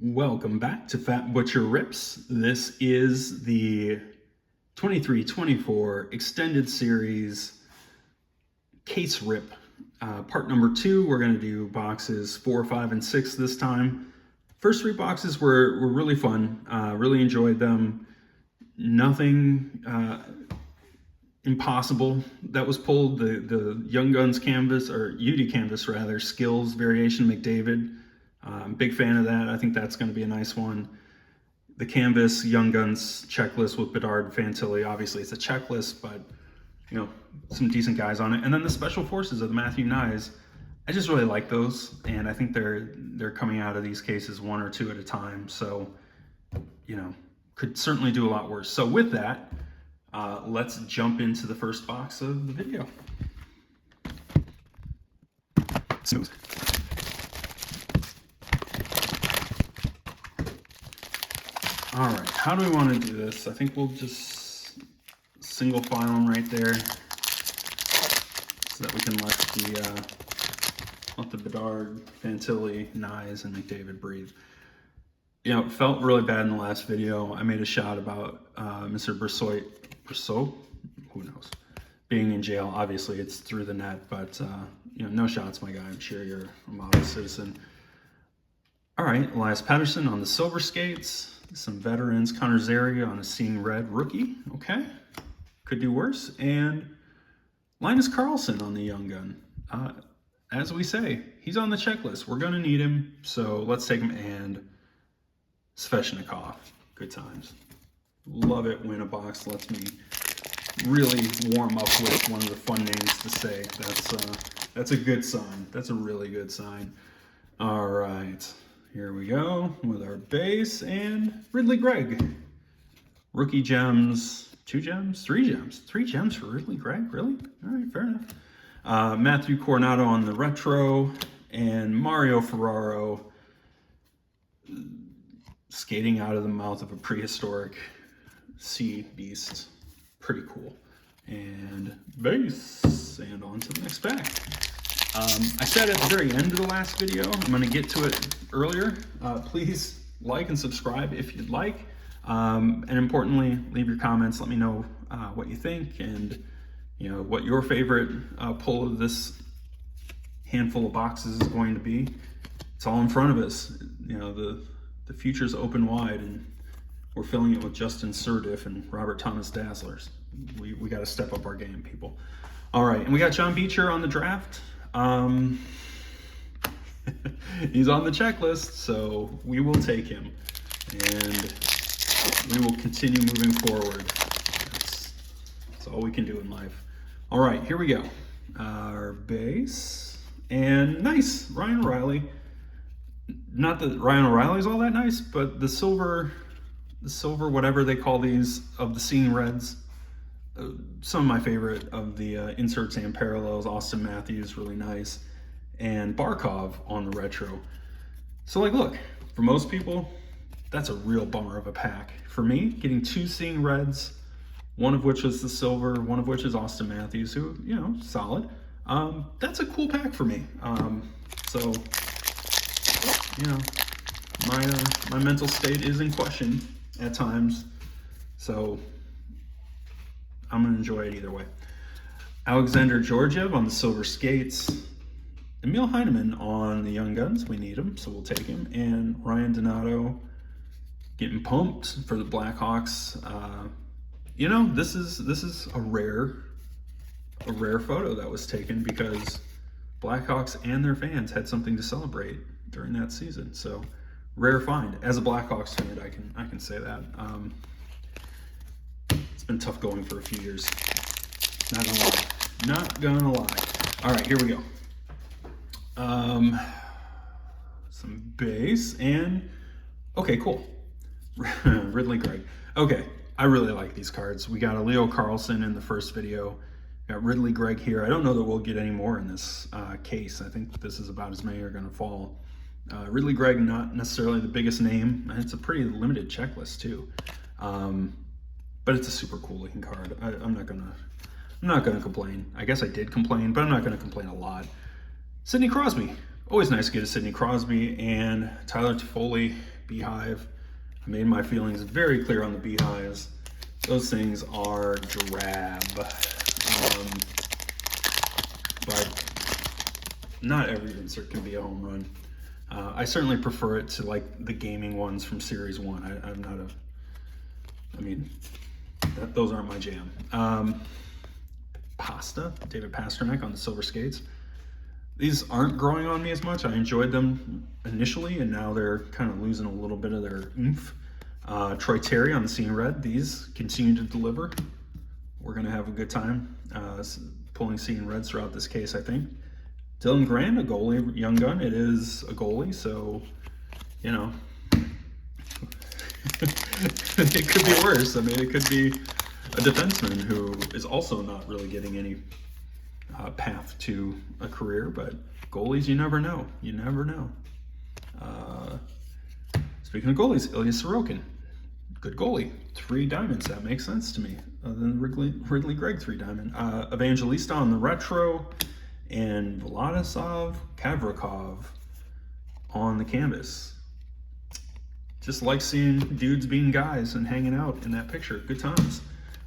Welcome back to Fat Butcher Rips. This is the 23-24 extended series case rip. Part number 2, we're going to do boxes 4, 5, and 6 this time. First 3 boxes were really fun. Really enjoyed them. Nothing impossible that was pulled. The Young Guns canvas, or UD canvas rather, Skills Variation McDavid. Big fan of that. I think that's going to be a nice one. The canvas Young Guns checklist with Bedard and Fantilli. Obviously, it's a checklist, but you know, some decent guys on it. And then the Special Forces of the Matthew Nyes. I just really like those, and I think they're coming out of these cases 1 or 2 at a time. So, you know, could certainly do a lot worse. So with that, let's jump into the first box of the video. Smooth. All right, how do we want to do this? I think we'll just single file them right there so that we can let the Bedard, Fantilli, Nyes, and McDavid breathe. You know, it felt really bad in the last video. I made a shot about Mr. Brosseau, who knows, being in jail. Obviously, it's through the net, but you know, no shots, my guy. I'm sure you're a model citizen. All right, Elias Pettersson on the silver skates. Some veterans, Connor Zary on a Seeing Red rookie. Okay, could do worse. And Linus Karlsson on the Young Gun. As we say, he's on the checklist. We're going to need him, so let's take him. And Svechnikov. Good times. Love it when a box lets me really warm up with one of the fun names to say. That's a good sign. That's a really good sign. All right. Here we go with our base and Ridley Gregg. Rookie gems, 2 gems, 3 gems. 3 gems for Ridley Gregg, really? All right, fair enough. Matthew Coronado on the retro and Mario Ferraro skating out of the mouth of a prehistoric sea beast. Pretty cool. And base, and on to the next pack. I said at the very end of the last video, I'm going to get to it earlier. Please like and subscribe if you'd like. And importantly, leave your comments. Let me know what you think and, you know, what your favorite pull of this handful of boxes is going to be. It's all in front of us. You know, the future's open wide, and we're filling it with Justin Sirdiff and Robert Thomas Dazzlers. We got to step up our game, people. All right, and we got John Beecher on the draft. He's on the checklist, so we will take him, and we will continue moving forward. That's all we can do in life. All right, here we go. Our base, and nice, Ryan O'Reilly. Not that Ryan O'Reilly's all that nice, but the silver, whatever they call these, of the Seeing Reds. Some of my favorite of the inserts and parallels. Austin Matthews, really nice. And Barkov on the retro. So, like, look, for most people, that's a real bummer of a pack. For me, getting 2 Seeing Reds, one of which was the silver, one of which is Austin Matthews, who, you know, solid. That's a cool pack for me. So, you know, my mental state is in question at times. So, I'm going to enjoy it either way. Alexander Georgiev on the silver skates. Emil Heineman on the Young Guns. We need him, so we'll take him. And Ryan Donato getting pumped for the Blackhawks. You know, this is a rare photo that was taken because Blackhawks and their fans had something to celebrate during that season. So, rare find. As a Blackhawks fan, I can say that. Been tough going for a few years. Not gonna lie. All right, here we go. Some base and okay, cool. Ridley Gregg. Okay, I really like these cards. We got a Leo Carlsson in the first video. Got Ridley Gregg here. I don't know that we'll get any more in this case. I think this is about as many are gonna fall. Ridley Gregg, not necessarily the biggest name. It's a pretty limited checklist too. But it's a super cool looking card. I'm not gonna complain. I guess I did complain, but I'm not gonna complain a lot. Sidney Crosby. Always nice to get a Sidney Crosby and Tyler Toffoli Beehive. I made my feelings very clear on the Beehives. Those things are drab. But not every insert can be a home run. I certainly prefer it to like the gaming ones from Series 1. I'm not a, I mean, those aren't my jam. Pasta, David Pasternak on the Silver Skates. These aren't growing on me as much. I enjoyed them initially, and now they're kind of losing a little bit of their oomph. Troy Terry on the Seeing Red. These continue to deliver. We're going to have a good time pulling Seeing Reds throughout this case, I think. Dylan Grand, a goalie, young gun. It is a goalie, so, you know, it could be worse. I mean, it could be a defenseman who is also not really getting any path to a career, but goalies, you never know. You never know. Speaking of goalies, Ilya Sorokin, good goalie, 3 diamonds. That makes sense to me. Other than Ridley Gregg 3 diamond. Evangelista on the retro, and Vladislav Kavrikov on the canvas. Just like seeing dudes being guys and hanging out in that picture. Good times.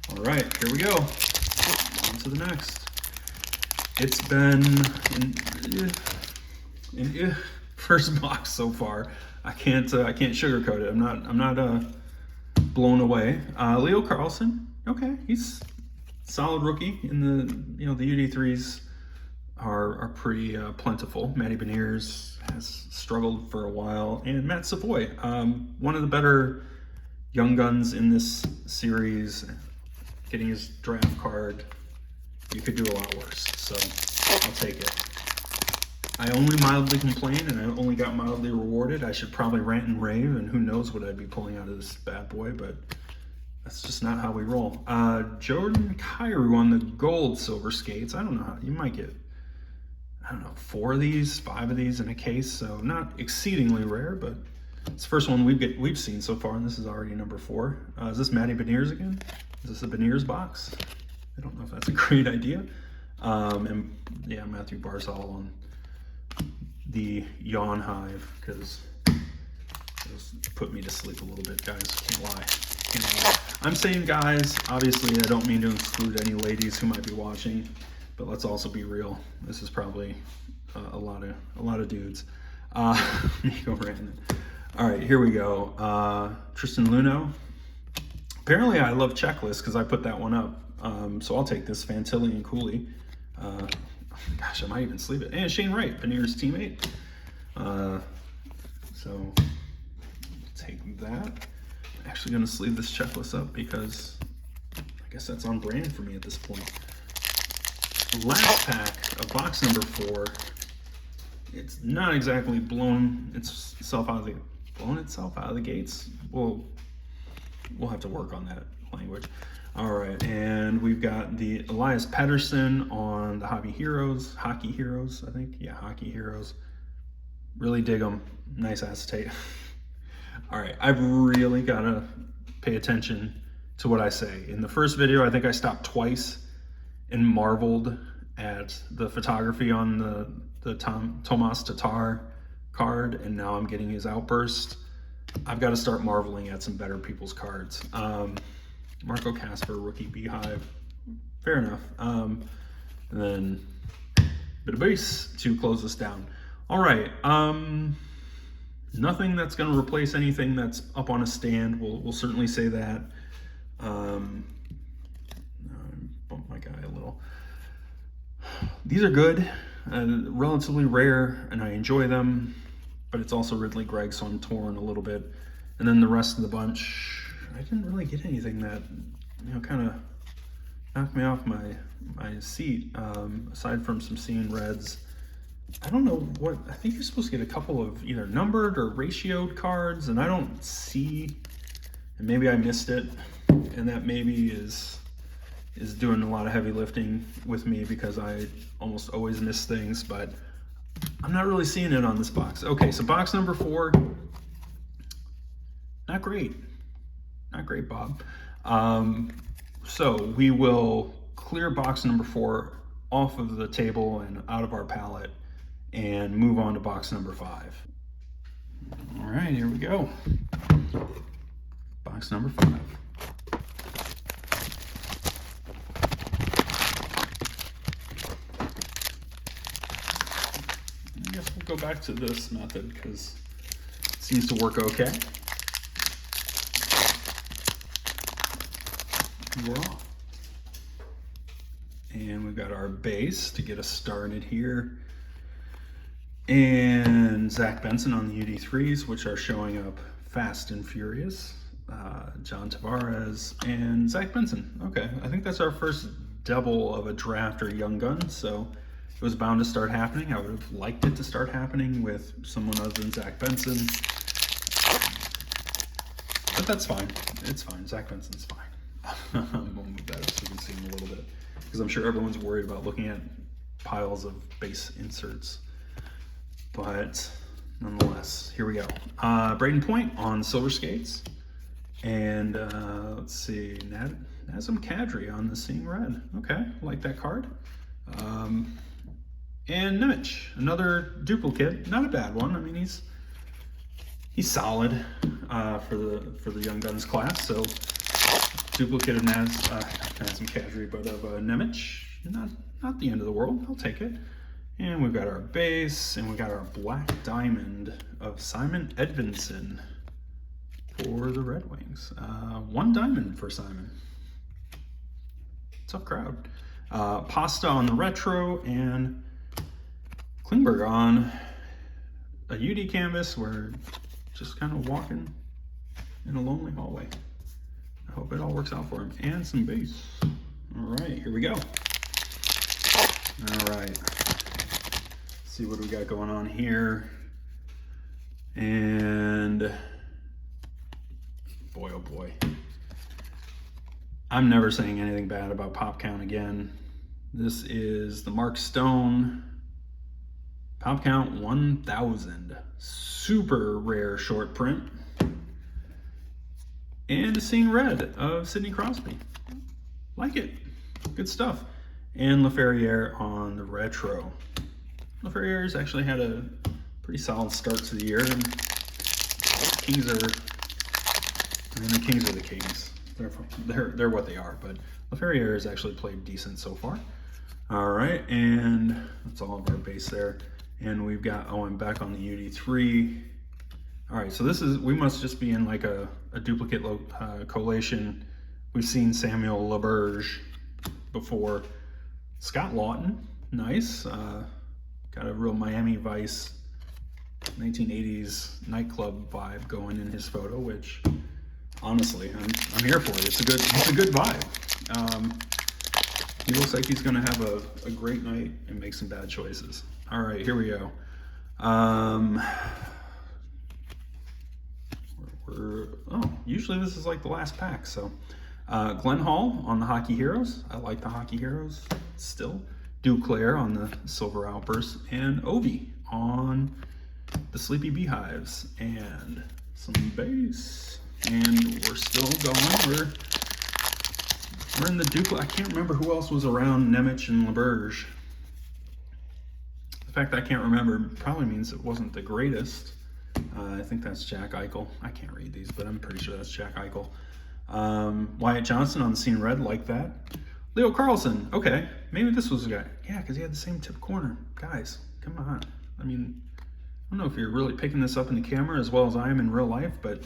All right, here we go. On to the next. It's been an first box so far. I can't sugarcoat it. I'm not blown away. Leo Carlson. Okay, he's a solid rookie. In the the UD3s are pretty plentiful. Matty Beniers has struggled for a while, and Matt Savoy, one of the better young guns in this series, getting his draft card. You could do a lot worse, so I'll take it. I only mildly complained, and I only got mildly rewarded. I should probably rant and rave, and who knows what I'd be pulling out of this bad boy, but that's just not how we roll. Jordan Kyrou on the gold Silver Skates. I don't know how, you might get, 4 of these, 5 of these in a case, so not exceedingly rare, but it's the first one we've seen so far, and this is already number 4. Is this Matty Beniers again? Is this a Beniers box? I don't know if that's a great idea. And yeah, Matthew Barzal on the Yawn Hive, because those put me to sleep a little bit, guys. Can't lie. I'm saying guys, obviously I don't mean to exclude any ladies who might be watching, but let's also be real. This is probably a lot of dudes. Nico Brandon. All right, here we go. Tristan Luneau. Apparently I love checklists because I put that one up. So I'll take this. Fantilli and Cooley. Gosh, I might even sleeve it. And Shane Wright, Beniers' teammate. So take that. I'm actually going to sleeve this checklist up because I guess that's on brand for me at this point. Last pack of box number 4. It's not exactly blown itself out of the gates. We'll have to work on that language. All right, and we've got the Elias Pettersson on the Hockey Heroes, I think. Yeah, Hockey Heroes. Really dig them. Nice acetate. All right, I've really got to pay attention to what I say. In the first video, I think I stopped twice and marveled at the photography on the Tomas Tatar card, and now I'm getting his outburst. I've got to start marveling at some better people's cards. Marco Casper, rookie Beehive. Fair enough. And then bit of base to close this down. All right. Nothing that's going to replace anything that's up on a stand. We'll certainly say that. Bump my guy a little. These are good, relatively rare, and I enjoy them. But it's also Ridley Gregg, so I'm torn a little bit. And then the rest of the bunch, I didn't really get anything that, kind of knocked me off my seat, aside from some Seeing Reds. I don't know what, I think you're supposed to get a couple of either numbered or ratioed cards, and I don't see, and maybe I missed it, and that maybe is doing a lot of heavy lifting with me because I almost always miss things, but I'm not really seeing it on this box. Okay, so box number 4, not great, Bob. So we will clear box number 4 off of the table and out of our palette and move on to box number 5. All right, here we go. Box number 5. I guess we'll go back to this method because it seems to work okay. We're off. And we've got our base to get us started here. And Zach Benson on the UD3s, which are showing up fast and furious. John Tavares and Zach Benson. Okay, I think that's our first double of a draft or young gun, so it was bound to start happening. I would have liked it to start happening with someone other than Zach Benson. But that's fine. It's fine. Zach Benson's fine. I'm going to move that up so you can see him a little bit, because I'm sure everyone's worried about looking at piles of base inserts. But nonetheless, here we go. Braden Point on Silver Skates. And let's see, Nazem Kadri on the Seeing Red. Okay, like that card. And Nemec, another duplicate. Not a bad one. I mean, he's solid for the Young Guns class. So duplicate of Nazem Kadri, but of Nemec. Not the end of the world. I'll take it. And we've got our base, and we've got our black diamond of Simon Edvinsson for the Red Wings. 1 diamond for Simon. Tough crowd. Pasta on the retro, and Klingberg on a UD canvas. We're just kind of walking in a lonely hallway. I hope it all works out for him. And some base. All right, here we go. All right. See what we got going on here. And boy, oh boy. I'm never saying anything bad about Pop Count again. This is the Mark Stone Pop Count 1000. Super rare short print. And a Seeing Red of Sidney Crosby. Like it. Good stuff. And LaFerriere on the retro. LaFerriere's actually had a pretty solid start to the year. And the Kings are the Kings. They're what they are, but LaFerriere has actually played decent so far. All right, and that's all of our base there. And we've got Owen Beck on the UD3. All right, so we must just be in like a duplicate collation. We've seen Samuel LaBerge before. Scott Lawton, nice. Got a real Miami Vice 1980s nightclub vibe going in his photo, which honestly, I'm here for it. It's a good vibe. He looks like he's gonna have a great night and make some bad choices. All right, here we go. Usually this is like the last pack. So Glenn Hall on the Hockey Heroes. I like the Hockey Heroes still. Duclair on the Silver Alpers, and Ovi on the Sleepy Beehives, and some base. And we're still going. We're in the Duclair. I can't remember who else was around Nemec and LaBerge. The fact that I can't remember probably means it wasn't the greatest. I think that's Jack Eichel. I can't read these, but I'm pretty sure that's Jack Eichel. Wyatt Johnson on the Seeing Red, like that. Leo Carlson, okay, maybe this was a guy. Yeah, because he had the same tip corner. Guys, come on. I mean, I don't know if you're really picking this up in the camera as well as I am in real life, but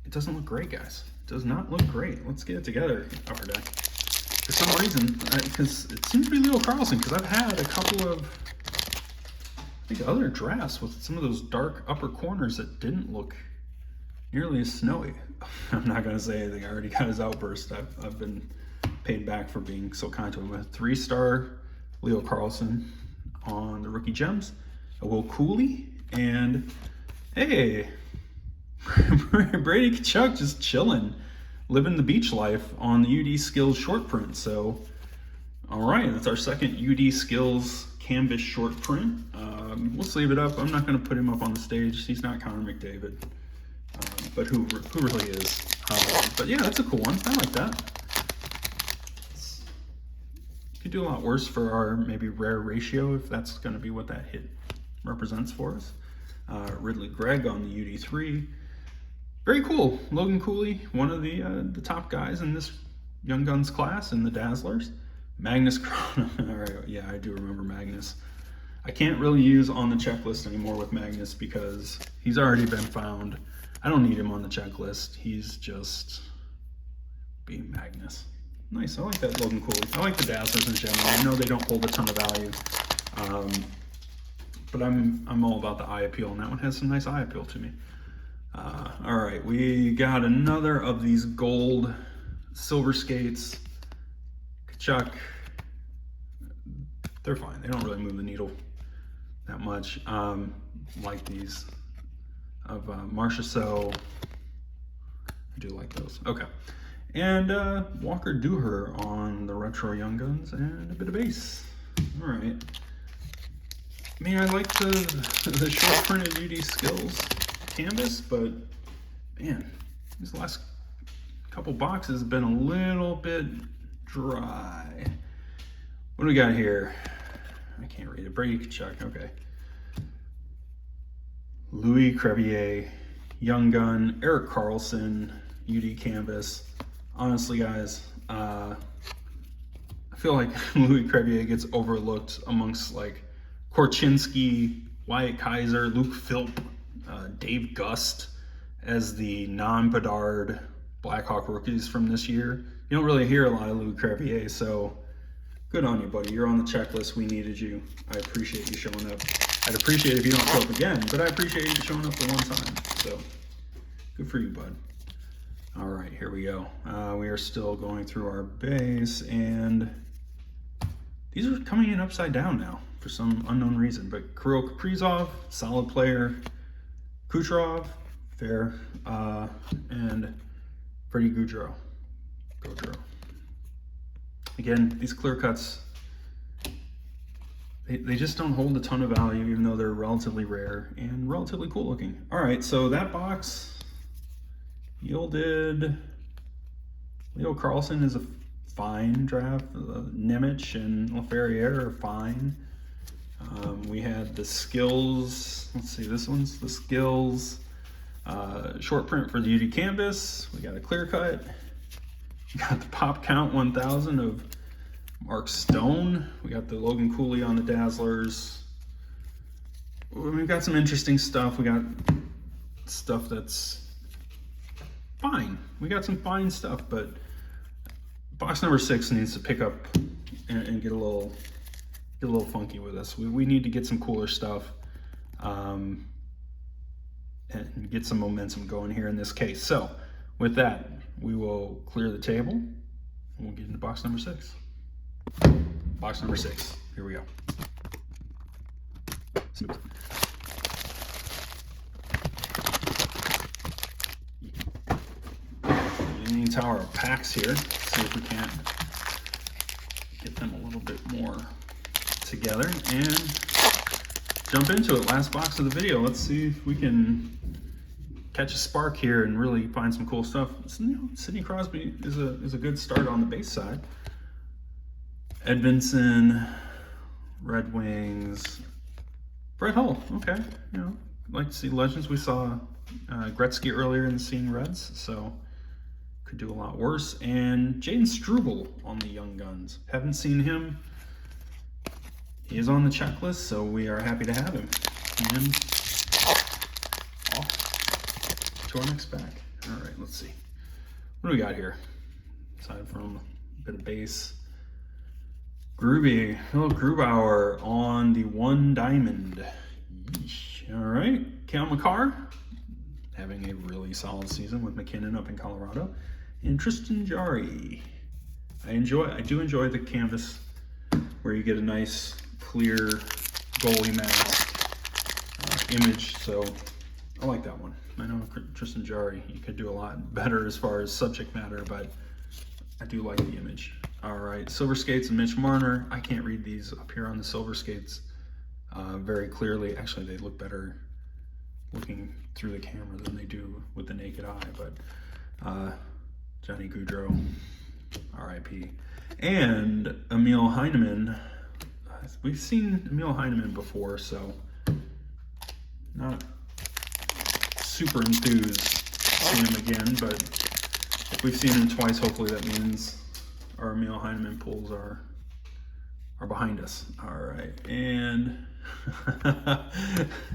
it doesn't look great, guys. It does not look great. Let's get it together, Upper Deck. For some reason, because it seems to be Leo Carlson, because I've had a couple of, I think, other drafts with some of those dark upper corners that didn't look nearly as snowy. I'm not going to say anything. I already got his outburst. I've been paid back for being so kind to him. A 3-star Leo Carlson on the Rookie Gems, a Will Cooley, and hey, Brady Tkachuk just chilling, living the beach life on the UD Skills short print. So, all right, that's our second UD Skills canvas short print. We'll sleeve it up. I'm not going to put him up on the stage. He's not Connor McDavid, but who really is? But yeah, that's a cool one. I like that. Could do a lot worse for our maybe rare ratio if that's going to be what that hit represents for us. Ridley Gregg on the UD3. Very cool. Logan Cooley, one of the top guys in this Young Guns class in the Dazzlers. Magnus Chrono. All right, yeah, I do remember Magnus. I can't really use on the checklist anymore with Magnus because he's already been found. I don't need him on the checklist. He's just being Magnus. Nice, I like that Logan Cooley. I like the Dazzlers in general. I know they don't hold a ton of value, but I'm all about the eye appeal, and that one has some nice eye appeal to me. All right, we got another of these gold silver skates. Kachuk, they're fine. They don't really move the needle that much. Like these of Marcia So. I do like those. Okay. And Walker Duher on the Retro Young Guns and a bit of base. All right. I mean, I like the short printed UD Skills canvas, but man, these last couple boxes have been a little bit dry. What do we got here? I can't read it. Brady Kachuk, okay. Louis Crevier, Young Gun, Eric Carlson, UD canvas. Honestly, guys, I feel like Louis Crevier gets overlooked amongst like Korchinski, Wyatt Kaiser, Luke Philp, Dave Gust as the non-Bedard Blackhawk rookies from this year. You don't really hear a lot of Louis Crevier, so good on you, buddy. You're on the checklist. We needed you. I appreciate you showing up. I'd appreciate it if you don't show up again, but I appreciate you showing up the one time. So good for you, bud. All right, here we go. We are still going through our base, and these are coming in upside down now for some unknown reason. But Kirill Kaprizov, solid player. Kucherov, fair, and Freddie Gaudreau. Again, these clear cuts, they just don't hold a ton of value, even though they're relatively rare and relatively cool looking. All right, so that box yielded Leo Carlson is a fine draft. Nemec and LaFerriere are fine. We had the skills. Let's see, this one's the skills. Short print for the UD canvas. We got a clear cut. We got the pop count 1000 of Mark Stone. We got the Logan Cooley on the Dazzlers. We've got some interesting stuff. We got stuff that's fine. We got some fine stuff, but box number 6 needs to pick up and get a little funky with us. We need to get some cooler stuff and get some momentum going here in this case. So with that, we will clear the table and we'll get into box number 6. Box number 6, here we go. Smooth. Leaning Tower of packs here. See if we can't get them a little bit more together and jump into it. Last box of the video. Let's see if we can catch a spark here and really find some cool stuff. Sidney Crosby is a good start on the base side. Edvinson, Red Wings, Brett Hull. Okay, you know, like to see legends. We saw Gretzky earlier in the Seeing Reds, so could do a lot worse. And Jaden Struble on the Young Guns. Haven't seen him. He is on the checklist, so we are happy to have him. And off to our next pack. All right, let's see. What do we got here? Aside from a bit of base. Groovy, Phil Grubauer on the 1 diamond. Yeesh. All right, Cale Makar having a really solid season with McKinnon up in Colorado. And Tristan Jarry. I do enjoy the canvas where you get a nice clear goalie mask image, so I like that one. I know Tristan Jarry, you could do a lot better as far as subject matter, but I do like the image. All right, Silver Skates and Mitch Marner. I can't read these up here on the Silver Skates very clearly. Actually, they look better looking through the camera than they do with the naked eye, but Johnny Gaudreau, RIP. And Emil Heineman. We've seen Emil Heineman before, so not super enthused to see him again, but if we've seen him twice, hopefully that means our Emil Heinemann pulls are behind us. All right, and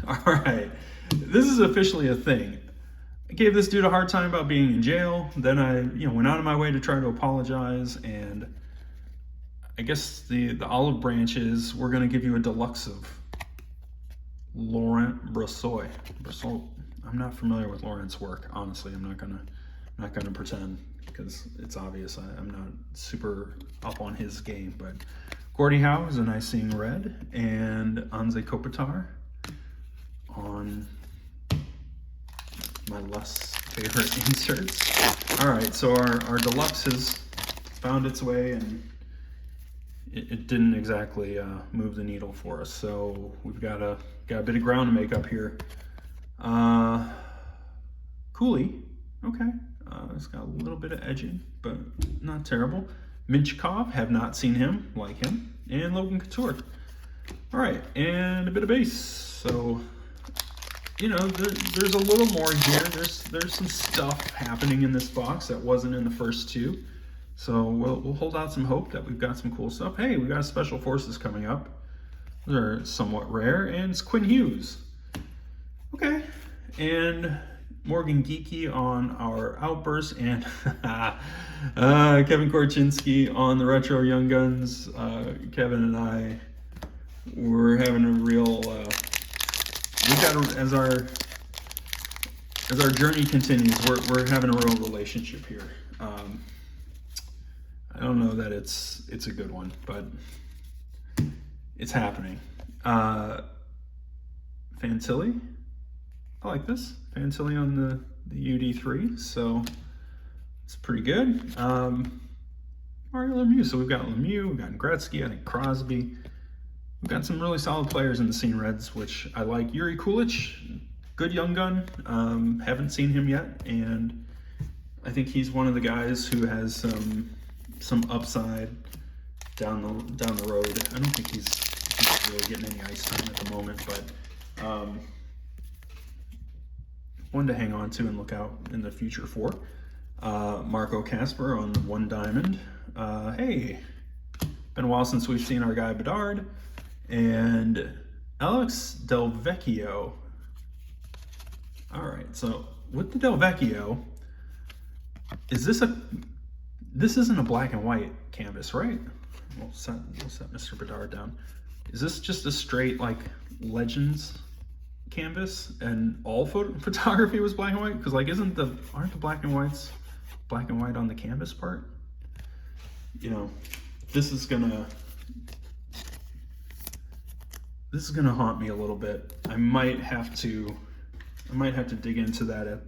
all right, this is officially a thing. I gave this dude a hard time about being in jail. Then I, went out of my way to try to apologize, and I guess the olive branch is we're gonna give you a deluxe of Laurent Brossoit. I'm not familiar with Laurent's work, honestly. I'm not gonna pretend because it's obvious I'm not super up on his game. But Gordie Howe is a nice seeing red, and Anze Kopitar on my less favorite inserts. All right, so our deluxe has found its way, and it didn't exactly move the needle for us. So we've got a bit of ground to make up here. Cooley, okay. It's got a little bit of edging, but not terrible. Minchkov, have not seen him, like him. And Logan Couture. All right, and a bit of base. So, there's a little more here. There's some stuff happening in this box that wasn't in the first two. So we'll hold out some hope that we've got some cool stuff. Hey, we got Special Forces coming up. They're somewhat rare, and it's Quinn Hughes. Okay, and Morgan Geeky on our Outburst, and Kevin Korchinski on the Retro Young Guns. Kevin and I were having a real, as our journey continues, we're having a real relationship here. I don't know that it's a good one, but it's happening. Fantilli, I like this. Fantilli on the UD3, so it's pretty good. Mario Lemieux, so we've got Lemieux, we've got Gretzky, I think Crosby. We've got some really solid players in the Scene Reds, which I like. Yuri Kulich, good young gun. Haven't seen him yet, and I think he's one of the guys who has some upside down the road. I don't think he's really getting any ice time at the moment, but one to hang on to and look out in the future for. Marco Casper on 1 diamond. Hey, been a while since we've seen our guy Bedard. And Alex Del Vecchio. All right, so with the Del Vecchio, this isn't a black and white canvas, right? We'll set Mr. Bedard down. Is this just a straight like Legends canvas and all photography was black and white? Because like aren't the black and whites black and white on the canvas part? This is gonna haunt me a little bit. I might have to dig into that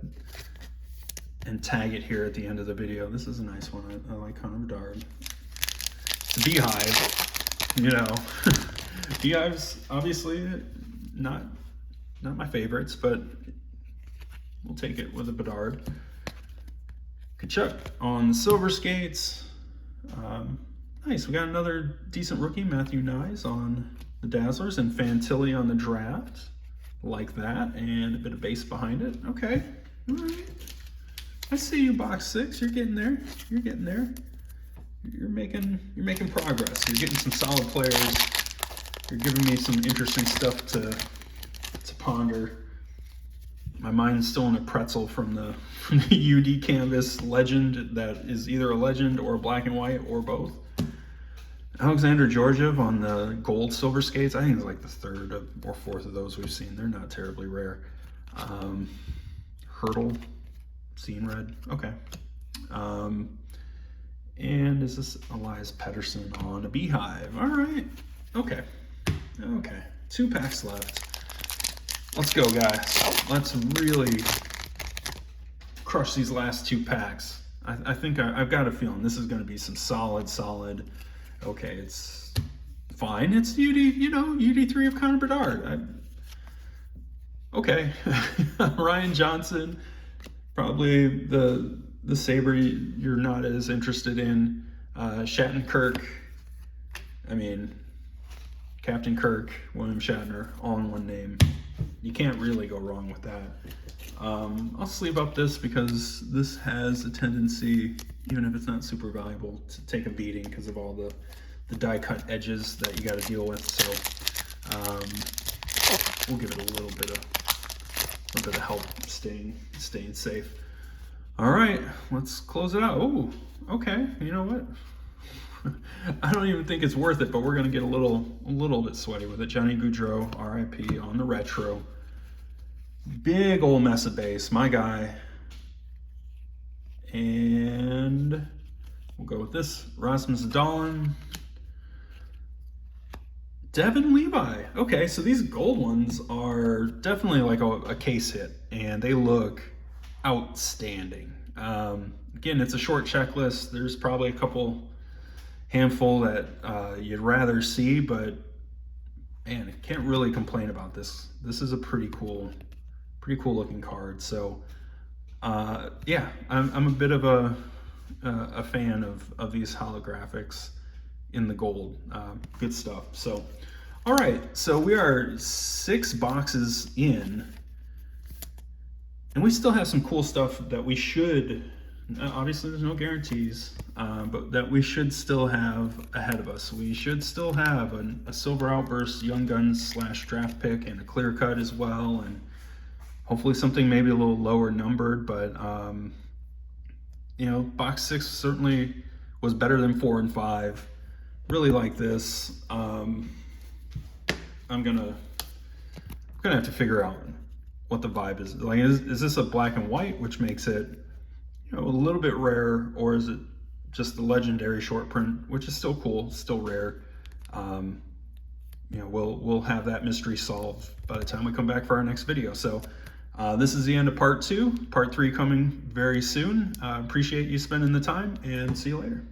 and tag it here at the end of the video. This is a nice one. I like Connor Bedard. The Beehive, Beehive's obviously not my favorites, but we'll take it with a Bedard. Kachuk on the silver skates. Nice, we got another decent rookie, Matthew Nyes on the Dazzlers, and Fantilli on the draft. Like that, and a bit of base behind it. Okay, all right. I see you, box 6. You're getting there. You're getting there. You're making progress. You're getting some solid players. You're giving me some interesting stuff to ponder. My mind's still in a pretzel from the UD canvas legend that is either a legend or a black and white or both. Alexander Georgiev on the gold silver skates. I think it's like the 3rd or 4th of those we've seen. They're not terribly rare. Hurdle, Scene Red. Okay. And is this Elias Pettersson on a Beehive? All right. Okay. 2 packs left. Let's go, guys. Let's really crush these last 2 packs. I think I've got a feeling this is going to be some solid. Okay, it's fine. It's UD3 of Connor Bedard. Okay, Ryan Johnson, probably the Sabre you're not as interested in. Shattenkirk, Captain Kirk, William Shatner, all in one name. You can't really go wrong with that. I'll sleeve up this because this has a tendency, even if it's not super valuable, to take a beating because of all the die cut edges that you got to deal with. So we'll give it a little bit of help staying safe. All right, let's close it out. Oh, okay. You know what? I don't even think it's worth it, but we're gonna get a little bit sweaty with it. Johnny Gaudreau, RIP, on the retro. Big old mess of base, my guy. And we'll go with this. Rasmus Dahlin. Devin Levi. Okay, so these gold ones are definitely like a case hit, and they look outstanding. Again, it's a short checklist. There's probably a handful that you'd rather see, but man, I can't really complain about this. This is a pretty cool looking card. So yeah, I'm a bit of a fan of these holographics in the gold. Good stuff. So all right, so we are 6 boxes in, and we still have some cool stuff that we should, obviously there's no guarantees, but that we should still have ahead of us. We should still have a Silver Outburst Young Guns / draft pick and a clear cut as well, and hopefully something maybe a little lower numbered, but you know, box 6 certainly was better than 4 and 5. Really like this. I'm gonna have to figure out what the vibe is. Like, is this a black and white, which makes it, you know, a little bit rare, or is it just the legendary short print, which is still cool, still rare? You know, we'll have that mystery solved by the time we come back for our next video. So this is the end of part 2. Part 3 coming very soon. Appreciate you spending the time, and see you later.